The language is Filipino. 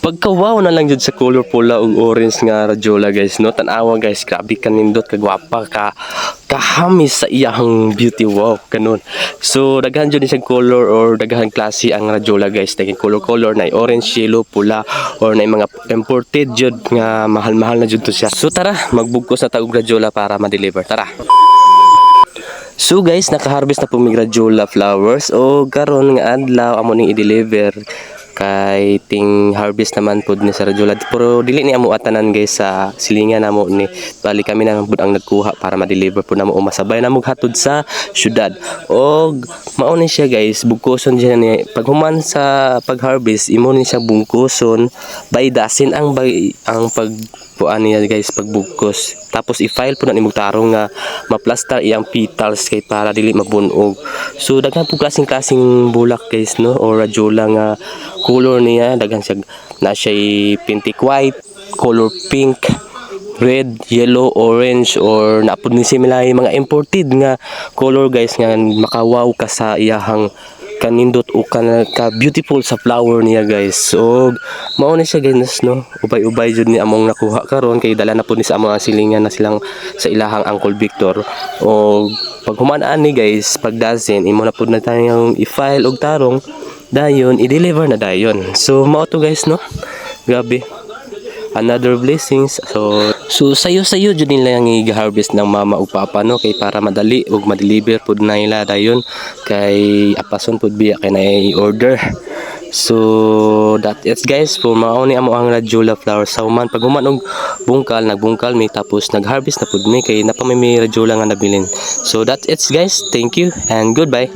Pagka-wow na lang jud sa color pula ug orange nga radyola guys no. Tan-awa guys, grabe ka nindot kagwapa ka kahamis sa iyang beauty, wow kanon. So daghan jud ni siyang color or daghan klase ang radyola guys. Daghan color na orange, yellow, pula or na mga imported jud nga mahal-mahal na jud to siya. So tara, magbugkos na ta og radyola para ma-deliver. Tara. So guys, naka-harvest na po mig radyola flowers o karon nga adlaw amo ning i-deliver kay ting harvest naman pud ni sa radyola, pero dili ni amo atanan guys sa silingan namo ni, bali kami na pud ang nagkuha para ma-deliver pud namo o masabay namo hatod sa syudad. Og mao ni siya guys, bugkoson siya ni paghuman sa pag-harvest, imo ni siya bungkuson by dozen ang pag puan niya guys pagbugkos, tapos i-file po na nimong tarong nga ma-plaster iyang petals kay para dili mabunog. So daghan po klaseng bulak guys no or radyola nga color niya, daghan siya na siya pintic white, color pink, red, yellow, orange or napud ni similar mga imported nga color guys nga makawaw ka sa iyahang kanindot o ka beautiful sa flower niya guys. So mao ni siya guys no, ubay-ubay jud ni among nakuha karon kay dala na pud ni sa among silingan na silang sa ilahang Uncle Victor. O pag human-an ni guys, pag dozen imo na pud na tayong i-file og tarong dayon i-deliver na dayon. So mao to guys no, grabe another blessings. So sayo jud nila ang i-harvest ng mama ug papa no, kay para madali ug ma-deliver pud na nila dayon kay apason pud biya kay na i-order. So that is guys, for mao ni amo ang radyola flower sa human pag human og bungkal, nagbungkal mi tapos nag-harvest na pud mi kay napamay mi radyola nga nabilin. So that it's guys, thank you and goodbye.